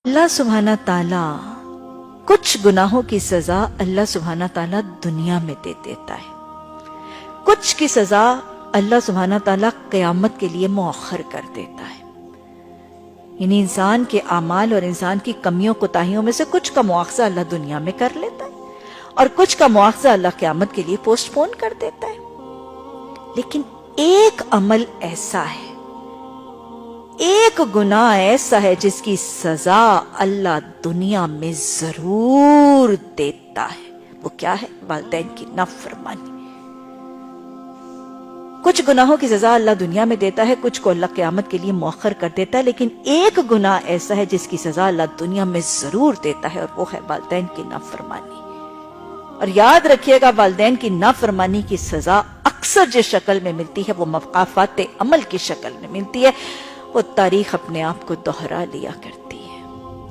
اللہ سبحانہ تعالیٰ کچھ گناہوں کی سزا اللہ سبحانہ تعالیٰ دنیا میں دے دیتا ہے، کچھ کی سزا اللہ سبحانہ تعالیٰ قیامت کے لیے مؤخر کر دیتا ہے۔ یعنی انسان کے اعمال اور انسان کی کمیوں کوتاہیوں میں سے کچھ کا مواخذہ اللہ دنیا میں کر لیتا ہے اور کچھ کا مواخذہ اللہ قیامت کے لیے پوسٹ پون کر دیتا ہے۔ لیکن ایک عمل ایسا ہے، ایک گناہ ایسا ہے جس کی سزا اللہ دنیا میں ضرور دیتا ہے۔ وہ کیا ہے؟ والدین کی نافرمانی۔ کچھ گناہوں کی سزا اللہ دنیا میں دیتا ہے، کچھ کو اللہ قیامت کے لیے مؤخر کر دیتا ہے، لیکن ایک گناہ ایسا ہے جس کی سزا اللہ دنیا میں ضرور دیتا ہے، اور وہ ہے والدین کی نافرمانی۔ اور یاد رکھیے گا، والدین کی نافرمانی کی سزا اکثر جس شکل میں ملتی ہے وہ مقافات عمل کی شکل میں ملتی ہے۔ وہ تاریخ اپنے آپ کو دوہرا لیا کرتی ہے،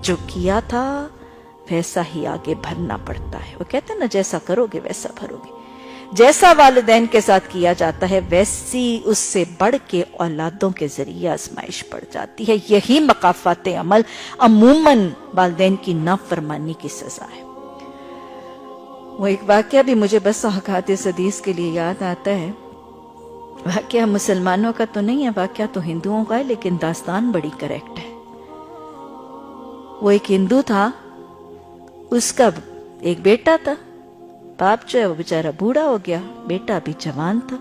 جو کیا تھا ویسا ہی آگے بھرنا پڑتا ہے۔ وہ کہتے ہیں نا، جیسا کرو گے ویسا بھرو گے۔ جیسا والدین کے ساتھ کیا جاتا ہے ویسی اس سے بڑھ کے اولادوں کے ذریعے آزمائش پڑ جاتی ہے۔ یہی مقافات عمل عموماً والدین کی نافرمانی کی سزا ہے۔ وہ ایک واقعہ بھی مجھے بس اوقات اس حدیث کے لیے یاد آتا ہے۔ واقعہ مسلمانوں کا تو نہیں ہے، واقعہ تو ہندوؤں کا ہے، لیکن داستان بڑی کریکٹ ہے۔ وہ ایک ہندو تھا، اس کا ایک بیٹا تھا۔ باپ جو ہے وہ بیچارہ بوڑھا ہو گیا، بیٹا بھی جوان تھا۔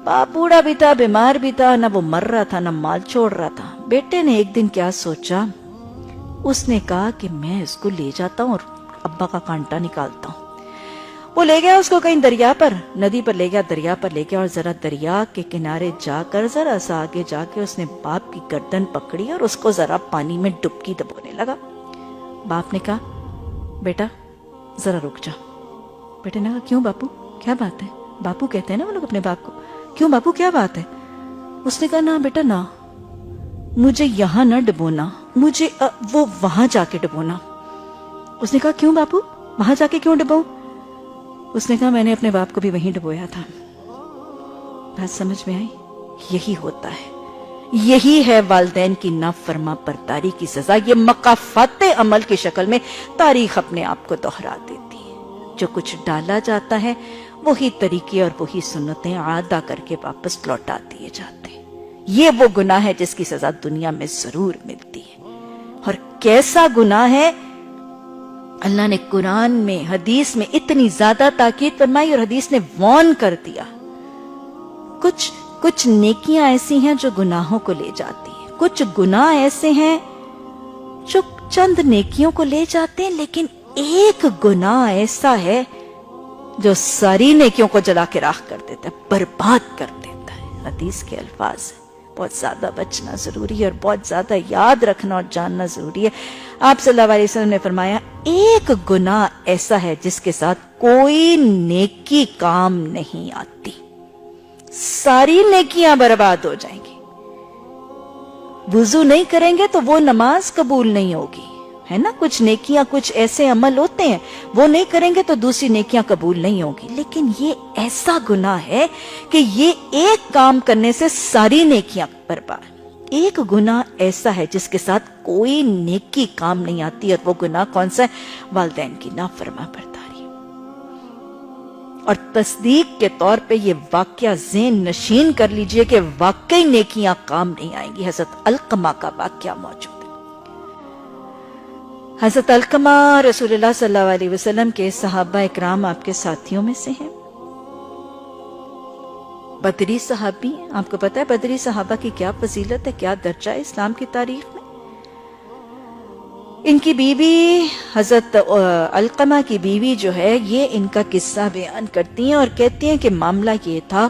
باپ بوڑھا بھی تھا، بیمار بھی تھا، نہ وہ مر رہا تھا نہ مال چھوڑ رہا تھا۔ بیٹے نے ایک دن کیا سوچا، اس نے کہا کہ میں اس کو لے جاتا ہوں اور ابا کا کانٹا نکالتا ہوں۔ وہ لے گیا اس کو کہیں دریا پر، ندی پر لے گیا، دریا پر لے گیا، اور ذرا دریا کے کنارے جا کر ذرا سا آگے جا کے اس نے باپ کی گردن پکڑی اور اس کو ذرا پانی میں ڈبکی دبونے لگا۔ باپ نے کہا، بیٹا ذرا رک جا۔ بیٹے نے کہا، کیوں باپو، کیا بات ہے؟ باپو کہتے ہیں نا وہ لوگ اپنے باپ کو، کیوں باپو کیا بات ہے؟ اس نے کہا، نہ بیٹا نہ، مجھے یہاں نہ ڈبونا، مجھے وہ وہاں جا کے ڈبونا۔ اس نے کہا، کیوں باپو، وہاں جا کے کیوں ڈبوں؟ اس نے کہا، میں نے اپنے باپ کو بھی وہیں ڈبویا تھا۔ بات سمجھ میں آئی؟ یہی ہوتا ہے، یہی ہے والدین کی نافرما برداری کی سزا۔ یہ مقافات عمل کی شکل میں تاریخ اپنے آپ کو دہرا دیتی ہے۔ جو کچھ ڈالا جاتا ہے وہی طریقے اور وہی سنتیں عادہ کر کے واپس لوٹا دیے جاتے ہیں۔ یہ وہ گناہ ہے جس کی سزا دنیا میں ضرور ملتی ہے۔ اور کیسا گناہ ہے؟ اللہ نے قرآن میں، حدیث میں اتنی زیادہ تاکید فرمائی، اور حدیث نے وارن کر دیا۔ کچھ نیکیاں ایسی ہیں جو گناہوں کو لے جاتی ہیں، کچھ گناہ ایسے ہیں جو چند نیکیوں کو لے جاتے ہیں، لیکن ایک گناہ ایسا ہے جو ساری نیکیوں کو جلا کے راکھ کر دیتا ہے، برباد کر دیتا ہے۔ حدیث کے الفاظ ہیں، بہت زیادہ بچنا ضروری ہے اور بہت زیادہ یاد رکھنا اور جاننا ضروری ہے۔ آپ صلی اللہ علیہ وسلم نے فرمایا، ایک گناہ ایسا ہے جس کے ساتھ کوئی نیکی کام نہیں آتی، ساری نیکیاں برباد ہو جائیں گی۔ وضو نہیں کریں گے تو وہ نماز قبول نہیں ہوگی، ہے نا؟ کچھ نیکیاں، کچھ ایسے عمل ہوتے ہیں وہ نہیں کریں گے تو دوسری نیکیاں قبول نہیں ہوگی۔ لیکن یہ ایسا گناہ ہے کہ یہ ایک کام کرنے سے ساری نیکیاں برباد۔ ایک گناہ ایسا ہے جس کے ساتھ کوئی نیکی کام نہیں آتی، اور وہ گناہ کون سا ہے؟ والدین کی نافرما برداری۔ اور تصدیق کے طور پہ یہ واقعہ ذہن نشین کر لیجئے کہ واقعی نیکیاں کام نہیں آئیں گی۔ حضرت علقمہ کا واقعہ موجود ہے۔ حضرت علقمہ رسول اللہ صلی اللہ علیہ وسلم کے صحابہ اکرام، آپ کے ساتھیوں میں سے ہیں، بدری صحابی۔ آپ کو پتا ہے بدری صحابہ کی کیا فضیلت ہے، کیا درجہ ہے اسلام کی تاریخ میں؟ ان کی بیوی، حضرت علقمہ کی بیوی جو ہے، یہ ان کا قصہ بیان کرتی ہیں اور کہتی ہیں کہ معاملہ یہ تھا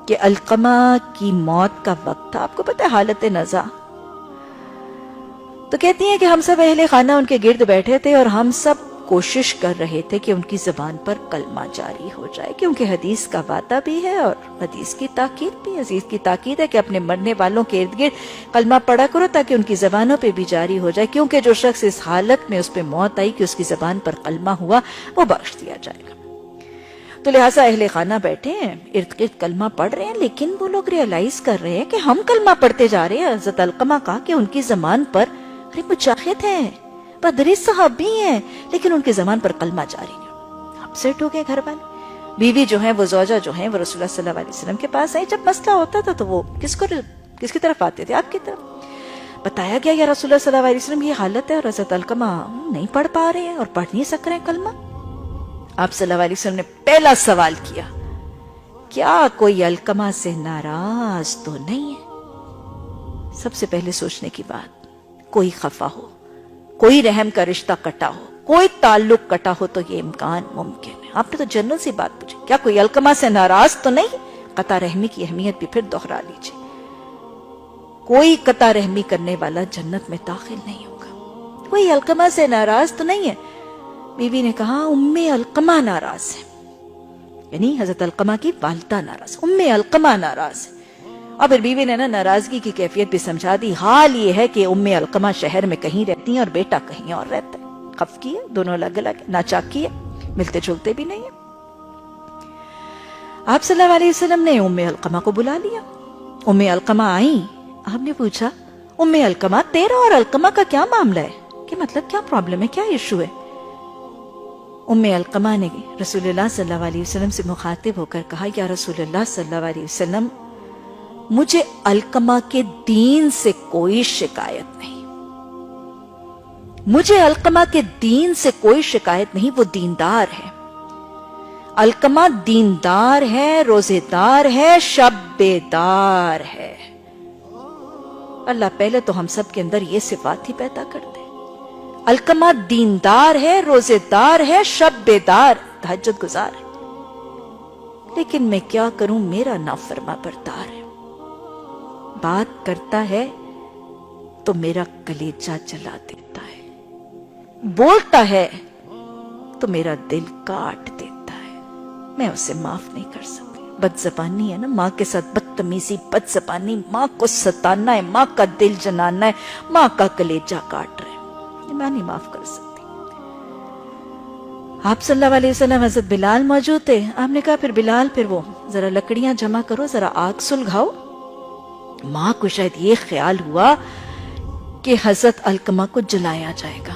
کہ علقمہ کی موت کا وقت تھا۔ آپ کو پتا ہے حالت نزا، تو کہتی ہیں کہ ہم سب اہل خانہ ان کے گرد بیٹھے تھے اور ہم سب کوشش کر رہے تھے کہ ان کی زبان پر کلمہ جاری ہو جائے، کیونکہ حدیث کا وعدہ بھی ہے اور حدیث کی تاکید بھی۔ حدیث کی تاکید ہے کہ اپنے مرنے والوں کے ارد گرد کلمہ پڑھا کرو تاکہ ان کی زبانوں پہ بھی جاری ہو جائے، کیونکہ جو شخص اس حالت میں اس پہ موت آئی کہ اس کی زبان پر کلمہ ہوا، وہ بخش دیا جائے گا۔ تو لہٰذا اہل خانہ بیٹھے ہیں، ارد گرد کلمہ پڑھ رہے ہیں، لیکن وہ لوگ ریئلائز کر رہے ہیں کہ ہم کلمہ پڑھتے جا رہے ہیں۔ حضرت علقمہ کہا کہ ان کی زبان پر ارے مجاہد ہیں، بدری صحابی ہیں، لیکن ان کے زمان پر کلمہ جاری نہیں۔ اپسیٹ ہو گئے گھر والے۔ بیوی جو ہیں، وہ زوجہ جو ہیں، وہ رسول اللہ صلی اللہ علیہ وسلم کے پاس آئی۔ جب مسئلہ ہوتا تھا تو وہ کس کی طرف آتے تھے؟ آپ کی طرف۔ بتایا گیا یا رسول اللہ صلی اللہ علیہ وسلم یہ حالت ہے، اور حضرت علقمہ نہیں پڑھ پا رہے ہیں اور پڑھ نہیں سک رہے ہیں کلمہ۔ آپ صلی اللہ علیہ وسلم نے پہلا سوال کیا، کیا کوئی علقمہ سے ناراض تو نہیں ہے؟ سب سے پہلے سوچنے کی بات، کوئی خفا ہو، کوئی رحم کا رشتہ کٹا ہو، کوئی تعلق کٹا ہو تو یہ امکان ممکن ہے۔ آپ نے تو جنرل سی بات پوچھی، کیا کوئی علقمہ سے ناراض تو نہیں؟ قطع رحمی کی اہمیت بھی پھر دوہرا لیجیے۔ کوئی قطع رحمی کرنے والا جنت میں داخل نہیں ہوگا۔ کوئی علقمہ سے ناراض تو نہیں ہے؟ بیوی نے کہا ام علقمہ ناراض ہے، یعنی حضرت علقمہ کی والدہ ناراض، ام علقمہ ناراض ہے۔ اور پھر بیوی نے ناراضگی کی کیفیت بھی سمجھا دی۔ حال یہ ہے کہ ام علقمہ شہر میں کہیں رہتی ہیں اور بیٹا کہیں اور رہتا ہے۔ خف کی ہے، دونوں الگ الگ، ناچاکی ہے، ملتے جلتے بھی نہیں ہیں۔ آپ صلی اللہ علیہ وسلم نے ام علقمہ کو بلا لیا۔ ام علقمہ آئیں۔ آپ نے پوچھا ام علقمہ تیرا اور علقمہ کا کیا معاملہ ہے؟ کہ مطلب کیا پرابلم ہے، کیا ایشو ہے؟ ام علقمہ نے رسول اللہ صلی اللہ علیہ وسلم سے مخاطب ہو کر کہا، یا رسول اللہ صلی اللہ علیہ وسلم، مجھے علقمہ کے دین سے کوئی شکایت نہیں، مجھے علقمہ کے دین سے کوئی شکایت نہیں، وہ دیندار ہے۔ علقمہ دیندار ہے، روزے دار ہے، شب بیدار ہے۔ اللہ پہلے تو ہم سب کے اندر یہ صفات ہی پیدا کر دے۔ علقمہ دیندار ہے، روزے دار ہے، شب بیدار، تہجد گزار ہے، لیکن میں کیا کروں، میرا نافرما بردار ہے۔ بات کرتا ہے تو میرا کلیجہ جلا دیتا ہے، بولتا ہے تو میرا دل کاٹ دیتا ہے، میں اسے معاف نہیں کر سکتی۔ بد زبانی ہے نا، ماں کے ساتھ بدتمیزی، بد زبانی، ماں کو ستانا ہے، ماں کا دل جلانا ہے، ماں کا کلیجہ کاٹ رہا ہے، یہ میں نہیں معاف کر سکتی۔ آپ صلی اللہ علیہ وسلم، حضرت بلال موجود تھے۔ آپ نے کہا پھر بلال، پھر وہ ذرا لکڑیاں جمع کرو، ذرا آگ سلگاؤ۔ ماں کو شاید یہ خیال ہوا کہ حضرت علقمہ کو جلایا جائے گا۔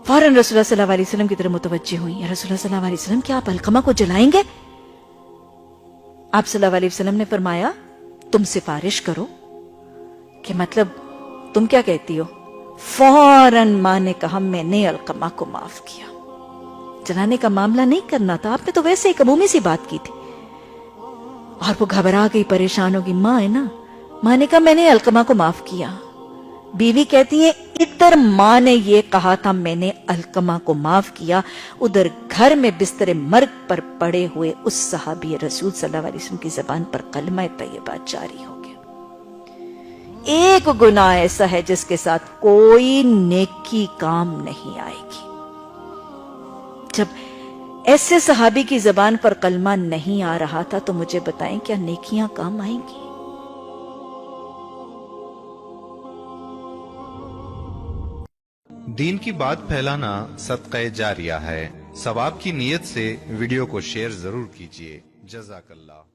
فوراً رسول اللہ صلی اللہ علیہ وسلم کی طرف متوجہ ہوئی، یا رسول اللہ صلی اللہ علیہ وسلم، کیا آپ علقمہ کو جلائیں گے؟ آپ صلی اللہ علیہ وسلم نے فرمایا، تم سفارش کرو، کہ مطلب تم کیا کہتی ہو؟ فوراً ماں نے کہا، میں نے علقمہ کو معاف کیا۔ جلانے کا معاملہ نہیں کرنا تھا، آپ نے تو ویسے ایک عمومی سی بات کی تھی۔ اور وہ گھبرا گئی، پریشان ہوگی، ماں ہے نا۔ ماں نے کہا میں نے علقمہ کو معاف کیا۔ بیوی کہتی ہے ادھر ماں نے یہ کہا تھا میں نے علقمہ کو معاف کیا، ادھر گھر میں بستر مرگ پر پڑے ہوئے اس صحابی رسول صلی اللہ علیہ وسلم کی زبان پر کلمہ طیبہ جاری ہو گیا۔ ایک گناہ ایسا ہے جس کے ساتھ کوئی نیکی کام نہیں آئے گی۔ جب ایسے صحابی کی زبان پر کلمہ نہیں آ رہا تھا تو مجھے بتائیں کیا نیکیاں کام آئیں گی؟ دین کی بات پھیلانا صدقہ جاریہ ہے۔ ثواب کی نیت سے ویڈیو کو شیئر ضرور کیجیے۔ جزاک اللہ۔